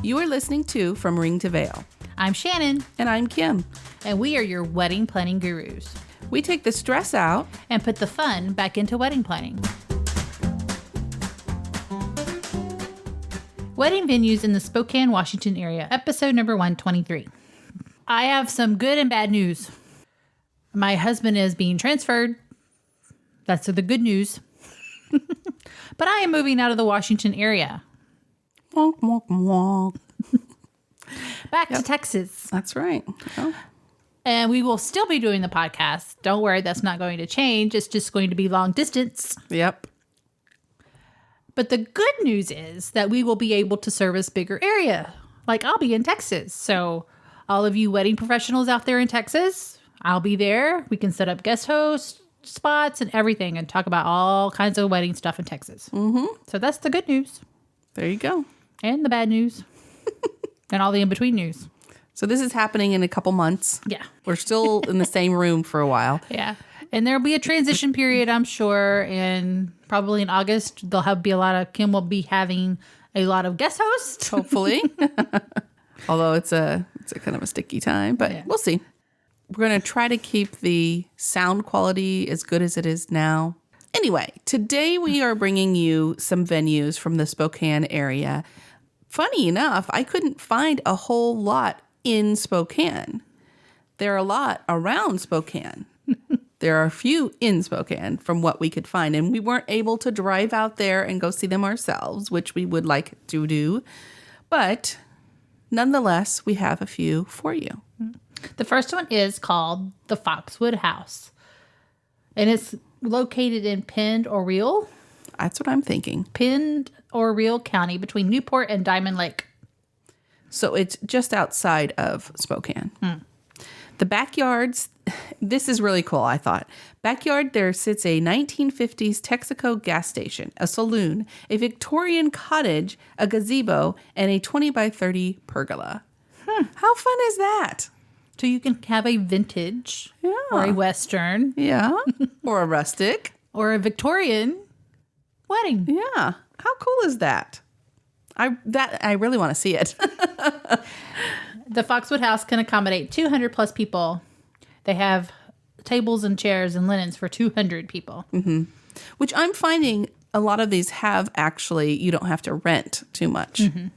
You are listening to From Ring to Veil. I'm Shannon. And I'm Kim. And we are your wedding planning gurus. We take the stress out and put the fun back into wedding planning. Wedding venues in the Spokane, Washington area, episode number 123. I have some good and bad news. My husband is being transferred. That's the good news. But I am moving out of the Washington area. Wonk, wonk, wonk. Back to Texas. That's right. Oh. And we will still be doing the podcast. Don't worry, that's not going to change. It's just going to be long distance. Yep. But the good news is that we will be able to service bigger area. Like I'll be in Texas. So all of you wedding professionals out there in Texas, I'll be there. We can set up guest host spots and everything and talk about all kinds of wedding stuff in Texas. Mm-hmm. So that's the good news. There you go. And the bad news. And all the in-between news. So this is happening in a couple months. Yeah. We're still in the same room for a while. Yeah. And there'll be a transition period, I'm sure. And probably in August, Kim will be having a lot of guest hosts. Hopefully. Although it's a kind of a sticky time, but We'll see. We're going to try to keep the sound quality as good as it is now. Anyway, today we are bringing you some venues from the Spokane area. Funny enough, I couldn't find a whole lot in Spokane. There are a lot around Spokane. There are a few in Spokane from what we could find, and we weren't able to drive out there and go see them ourselves, which we would like to do. But nonetheless, we have a few for you. The first one is called the Foxwood House, and it's located in Pend, Oreille. That's what I'm thinking. Pend, Oreille County, between Newport and Diamond Lake. So it's just outside of Spokane. The backyards, this is really cool, I thought. Backyard, there sits a 1950s Texaco Gas Station, a saloon, a Victorian Cottage, a gazebo, and a 20 by 30 pergola. How fun is that? So you can have a vintage or a Western. Yeah. Or a rustic. Or a Victorian wedding. Yeah. How cool is that? I really want to see it. The Foxwood House can accommodate 200 plus people. They have tables and chairs and linens for 200 people. Mm-hmm. Which I'm finding a lot of these have actually, you don't have to rent too much. Mm-hmm.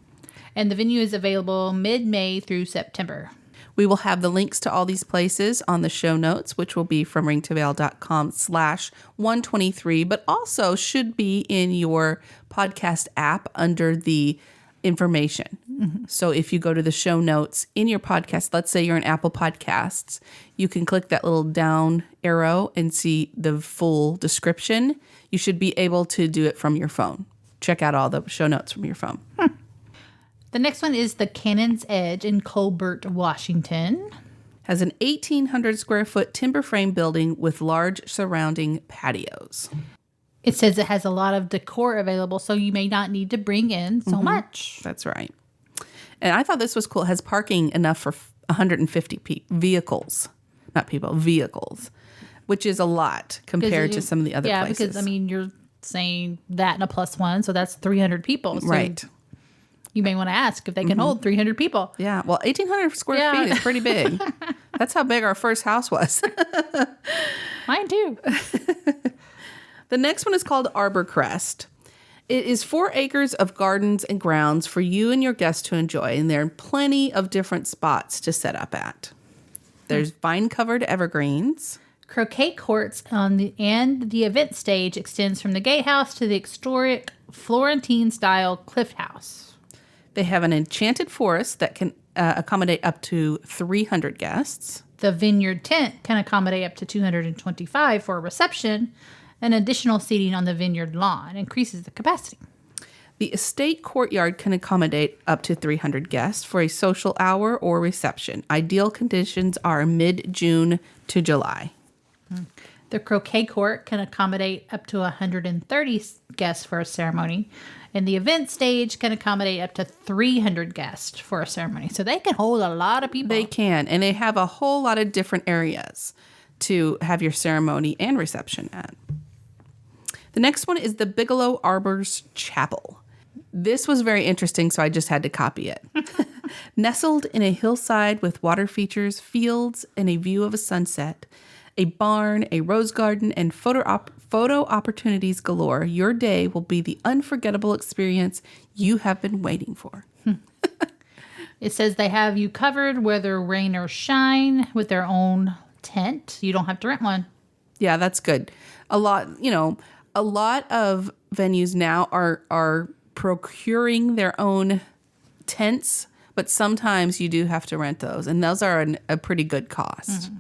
And the venue is available mid-May through September. We will have the links to all these places on the show notes, which will be from ringtoveil.com/123, but also should be in your podcast app under the information. Mm-hmm. So if you go to the show notes in your podcast, let's say you're in Apple Podcasts, you can click that little down arrow and see the full description. You should be able to do it from your phone. Check out all the show notes from your phone. The next one is the Cannon's Edge in Colbert, Washington. Has an 1,800 square foot timber frame building with large surrounding patios. It says it has a lot of decor available, so you may not need to bring in so much. That's right. And I thought this was cool. It has parking enough for 150 vehicles. Not people, vehicles. Which is a lot compared to some of the other places. Yeah, because, you're saying that and a plus one, so that's 300 people. So right. You may want to ask if they can hold 300 people. Yeah. Well, 1,800 square feet is pretty big. That's how big our first house was. Mine too. The next one is called Arbor Crest. It is 4 acres of gardens and grounds for you and your guests to enjoy, and there are plenty of different spots to set up at. There's vine-covered evergreens. Croquet courts and the event stage extends from the gatehouse to the historic Florentine-style Cliff House. They have an enchanted forest that can accommodate up to 300 guests. The vineyard tent can accommodate up to 225 for a reception. And additional seating on the vineyard lawn increases the capacity. The estate courtyard can accommodate up to 300 guests for a social hour or reception. Ideal conditions are mid-June to July. The croquet court can accommodate up to 130 guests for a ceremony. And the event stage can accommodate up to 300 guests for a ceremony. So they can hold a lot of people. They can. And they have a whole lot of different areas to have your ceremony and reception at. The next one is the Bigelow Arbors Chapel. This was very interesting, so I just had to copy it. Nestled in a hillside with water features, fields, and a view of a sunset, a barn, a rose garden, and photo opportunities galore, your day will be the unforgettable experience you have been waiting for. It says they have you covered whether rain or shine with their own tent. You don't have to rent one. Yeah, that's good. A lot of venues now are procuring their own tents, but sometimes you do have to rent those, and those are a pretty good cost. Mm-hmm.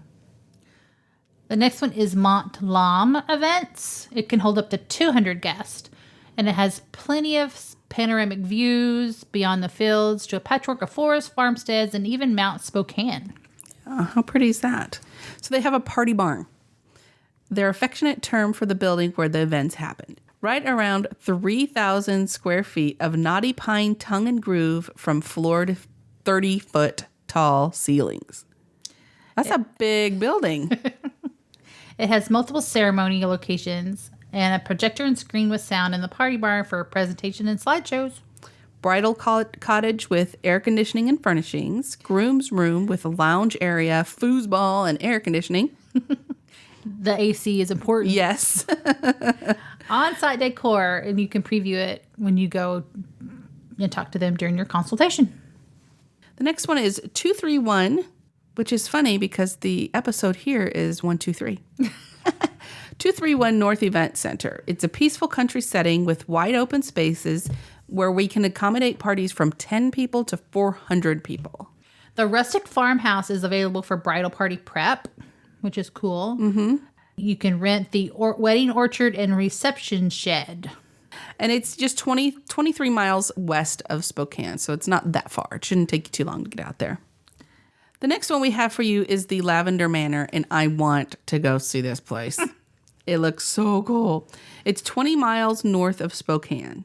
The next one is Mont Lam Events. It can hold up to 200 guests, and it has plenty of panoramic views beyond the fields to a patchwork of forests, farmsteads, and even Mount Spokane. How pretty is that? So they have a party barn. Their affectionate term for the building where the events happened. Right around 3,000 square feet of knotty pine tongue and groove from floor to 30-foot tall ceilings. That's a big building. It has multiple ceremony locations and a projector and screen with sound in the party barn for presentation and slideshows. Bridal cottage with air conditioning and furnishings. Groom's room with a lounge area, foosball, and air conditioning. The AC is important. Yes. On-site decor, and you can preview it when you go and talk to them during your consultation. The next one is 231, which is funny because the episode here is 123. 231 North Event Center. It's a peaceful country setting with wide open spaces where we can accommodate parties from 10 people to 400 people. The rustic farmhouse is available for bridal party prep, which is cool. Mm-hmm. You can rent the wedding orchard and reception shed. And it's just 23 miles west of Spokane, so it's not that far. It shouldn't take you too long to get out there. The next one we have for you is the Lavender Manor, and I want to go see this place. It looks so cool. It's 20 miles north of Spokane.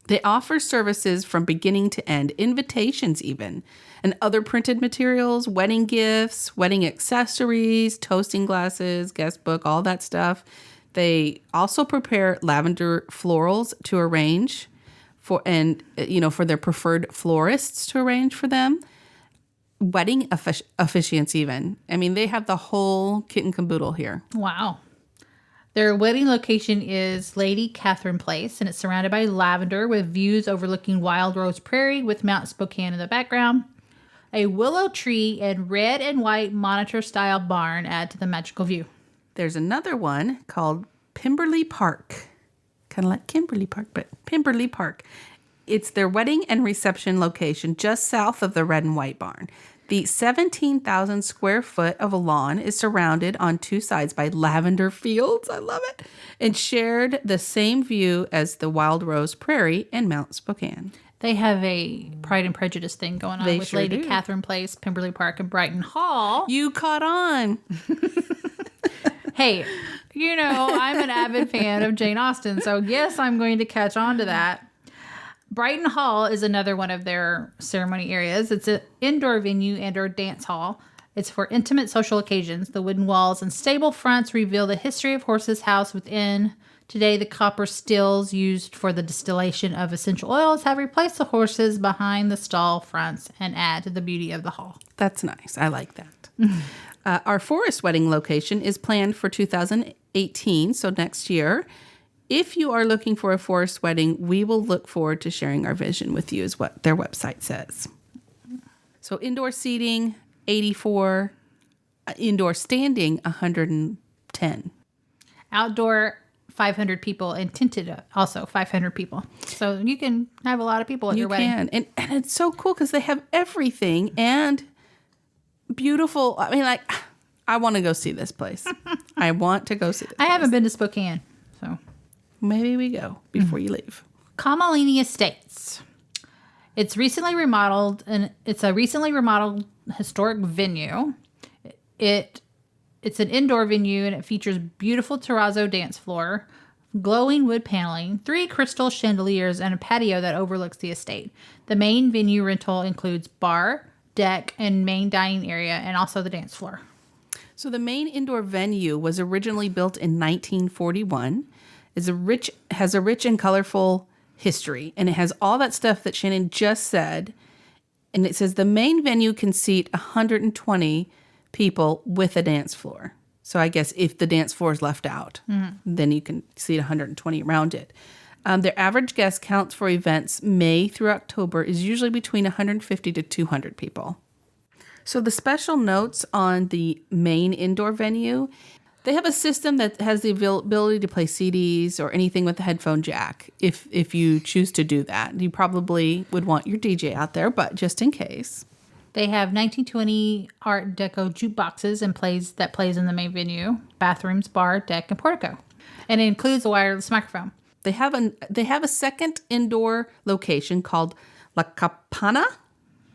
They offer services from beginning to end, invitations even, and other printed materials, wedding gifts, wedding accessories, toasting glasses, guest book, all that stuff. They also prepare lavender florals to arrange for their preferred florists to arrange for them. Wedding officiants even. I mean, they have the whole kit and caboodle here. Wow. Their wedding location is Lady Catherine Place, and it's surrounded by lavender with views overlooking Wild Rose Prairie with Mount Spokane in the background. A willow tree and red and white monitor-style barn add to the magical view. There's another one called Pemberley Park. Kind of like Kimberly Park, but Pemberley Park. It's their wedding and reception location just south of the red and white barn. The 17,000 square foot of a lawn is surrounded on two sides by lavender fields. I love it. And shared the same view as the Wild Rose Prairie and Mount Spokane. They have a Pride and Prejudice thing going on with Lady Catherine Place, Pemberley Park, and Brighton Hall. You caught on. Hey, I'm an avid fan of Jane Austen, so yes, I'm going to catch on to that. Brighton Hall is another one of their ceremony areas. It's an indoor venue and or dance hall. It's for intimate social occasions. The wooden walls and stable fronts reveal the history of Horse's House within. Today, the copper stills used for the distillation of essential oils have replaced the horses behind the stall fronts and add to the beauty of the hall. That's nice. I like that. Our forest wedding location is planned for 2018, so next year. If you are looking for a forest wedding, we will look forward to sharing our vision with you, is what their website says. So indoor seating, 84. Indoor standing, 110. Outdoor, 500 people, and tinted also 500 people. So you can have a lot of people at your wedding. You can. And it's so cool because they have everything and beautiful. I mean, I want to go see this place. I want to go see this I haven't been to Spokane, so... Maybe we go before you leave. Kamalini Estates. It's recently remodeled, and it's a recently remodeled historic venue. It's an indoor venue, and it features beautiful terrazzo dance floor, glowing wood paneling, 3 crystal chandeliers, and a patio that overlooks the estate. The main venue rental includes bar, deck, and main dining area, and also the dance floor. So the main indoor venue was originally built in 1941. Has a rich and colorful history. And it has all that stuff that Shannon just said. And it says the main venue can seat 120 people with a dance floor. So I guess if the dance floor is left out, then you can seat 120 around it. Their average guest counts for events May through October is usually between 150 to 200 people. So the special notes on the main indoor venue, they have a system that has the ability to play CDs or anything with a headphone jack. If you choose to do that, you probably would want your DJ out there, but just in case. They have 1920 Art Deco jukeboxes and plays in the main venue, bathrooms, bar, deck, and portico. And it includes a wireless microphone. They have a second indoor location called La Capana.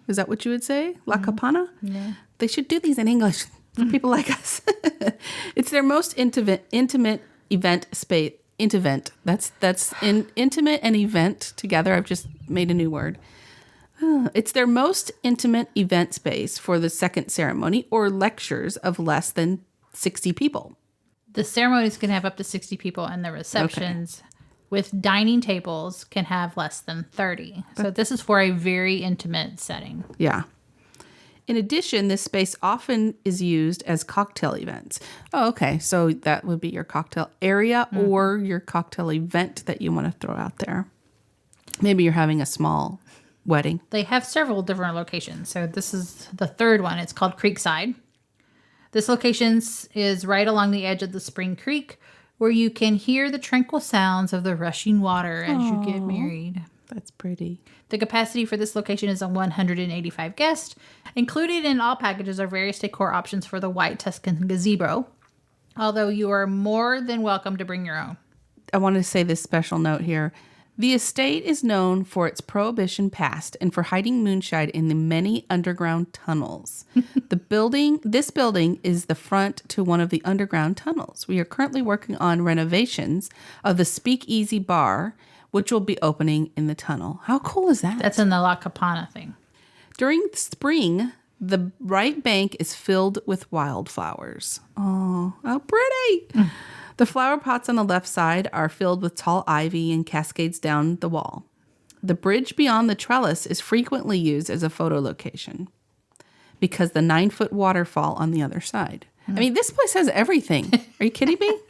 Is that what you would say? La Capana? Yeah. They should do these in English for people like us. It's their most intimate event space. Intimate. That's intimate and event together. I've just made a new word. It's their most intimate event space for the second ceremony or lectures of less than 60 people. The ceremonies can have up to 60 people, and the receptions with dining tables can have less than 30. So this is for a very intimate setting. Yeah. In addition, this space often is used as cocktail events. Oh, okay. So that would be your cocktail area or your cocktail event that you want to throw out there. Maybe you're having a small wedding. They have several different locations. So this is the third one. It's called Creekside. This location is right along the edge of the Spring Creek, where you can hear the tranquil sounds of the rushing water as you get married. That's pretty. The capacity for this location is 185 guests. Included in all packages are various decor options for the white Tuscan gazebo, although you are more than welcome to bring your own. I want to say this special note here. The estate is known for its prohibition past and for hiding moonshine in the many underground tunnels. This building is the front to one of the underground tunnels. We are currently working on renovations of the Speakeasy Bar, which will be opening in the tunnel. How cool is that? That's in the La Capana thing. During spring, the right bank is filled with wildflowers. Oh, how pretty! The flower pots on the left side are filled with tall ivy and cascades down the wall. The bridge beyond the trellis is frequently used as a photo location because the 9-foot waterfall on the other side. I mean, this place has everything. Are you kidding me?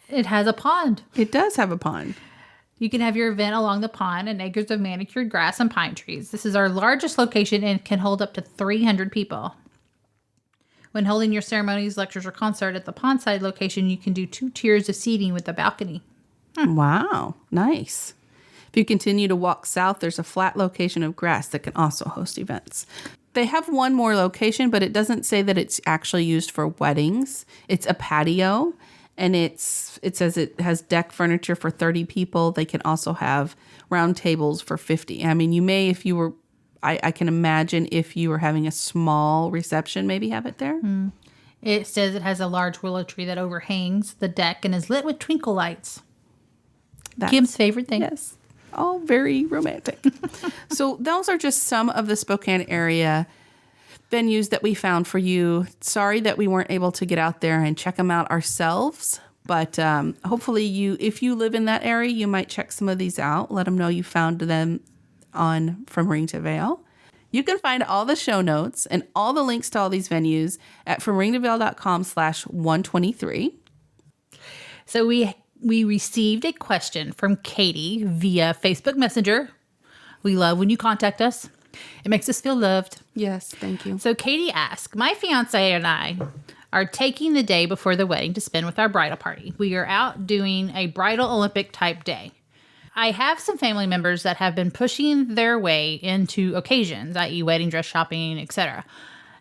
It has a pond. It does have a pond. You can have your event along the pond and acres of manicured grass and pine trees. This is our largest location and can hold up to 300 people. When holding your ceremonies, lectures, or concert at the pondside location, you can do 2 tiers of seating with a balcony. Wow, nice. If you continue to walk south, there's a flat location of grass that can also host events. They have one more location, but it doesn't say that it's actually used for weddings. It's a patio, and it says it has deck furniture for 30 people. They can also have round tables for 50. I mean, you may, if you were... I can imagine if you were having a small reception, maybe have it there. It says it has a large willow tree that overhangs the deck and is lit with twinkle lights. Kim's favorite thing. Yes. All very romantic. So those are just some of the Spokane area venues that we found for you. Sorry that we weren't able to get out there and check them out ourselves. But hopefully if you live in that area, you might check some of these out. Let them know you found them on From Ring to Veil. You can find all the show notes and all the links to all these venues at fromringtoveil.com/123. So we received a question from Katie via Facebook Messenger. We love when you contact us. It makes us feel loved. Yes, thank you. So Katie asked, my fiance and I are taking the day before the wedding to spend with our bridal party. We are out doing a bridal Olympic type day. I have some family members that have been pushing their way into occasions, i.e. wedding dress shopping, etc.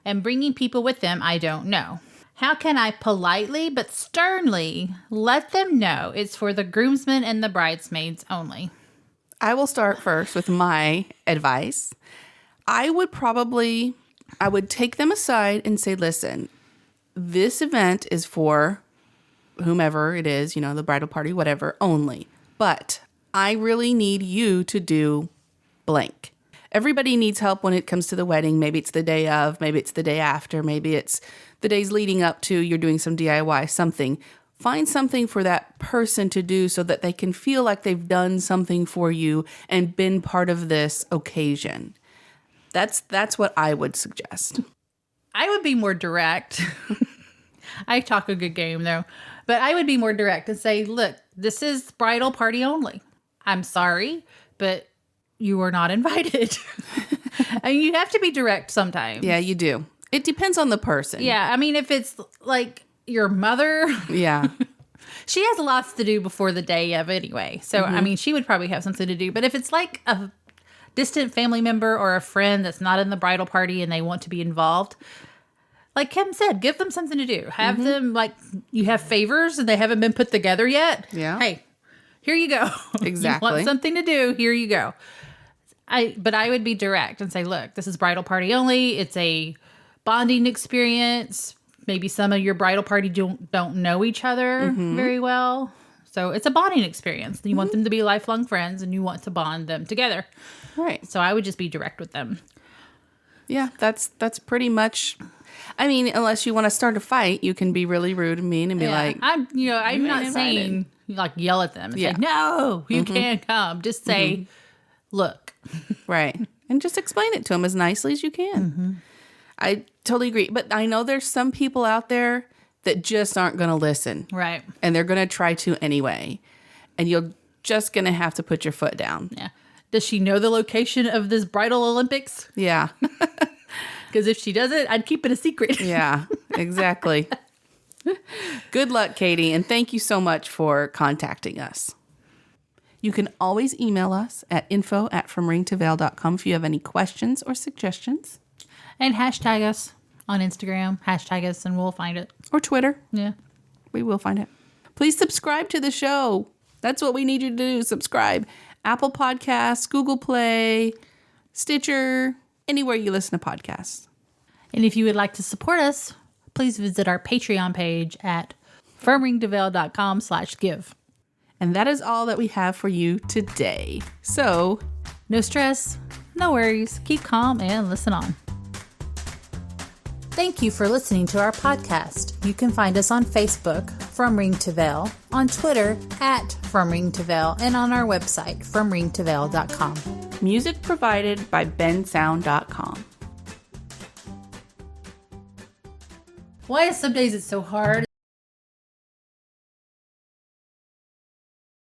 And bringing people with them I don't know. How can I politely but sternly let them know it's for the groomsmen and the bridesmaids only? I will start first with my advice. I would take them aside and say, listen, this event is for whomever it is, the bridal party, whatever, only. But I really need you to do blank. Everybody needs help when it comes to the wedding. Maybe it's the day of, maybe it's the day after, maybe it's the days leading up to, you're doing some DIY, something. Find something for that person to do so that they can feel like they've done something for you and been part of this occasion. That's what I would suggest. I would be more direct. I talk a good game though, but I would be more direct and say, look, this is bridal party only. I'm sorry, but you are not invited. I mean, you have to be direct sometimes. Yeah, you do. It depends on the person. Yeah. I mean, if it's like your mother. Yeah. She has lots to do before the day of anyway. So, I mean, she would probably have something to do. But if it's like a distant family member or a friend that's not in the bridal party and they want to be involved, like Kim said, give them something to do. Have them, like, you have favors and they haven't been put together yet. Yeah. Hey, here you go. Exactly. You want something to do, here you go. But I would be direct and say, look, this is bridal party only. It's a bonding experience. Maybe some of your bridal party don't know each other very well. So it's a bonding experience. You want them to be lifelong friends and you want to bond them together. Right. So I would just be direct with them. Yeah, that's pretty much. I mean, unless you want to start a fight, you can be really rude and mean and be like, I'm not saying like yell at them and say, no, you can't come. Just say, look. Right. And just explain it to them as nicely as you can. I totally agree. But I know there's some people out there that just aren't going to listen. Right. And they're going to try to anyway. And you're just going to have to put your foot down. Yeah. Does she know the location of this bridal Olympics? Yeah. Because if she doesn't, I'd keep it a secret. Yeah, exactly. Good luck, Katie. And thank you so much for contacting us. You can always email us at info@fromringtoveil.com if you have any questions or suggestions. And hashtag us on Instagram. Hashtag us and we'll find it. Or Twitter. Yeah. We will find it. Please subscribe to the show. That's what we need you to do. Subscribe. Apple Podcasts, Google Play, Stitcher, anywhere you listen to podcasts. And if you would like to support us, please visit our Patreon page at fromringtoveil.com/give. And that is all that we have for you today. So, no stress, no worries. Keep calm and listen on. Thank you for listening to our podcast. You can find us on Facebook, From Ring to Veil, on Twitter, @FromRingToVeil, and on our website, FromRingToVeil.com. music provided by bensound.com. Why is some days it's so hard?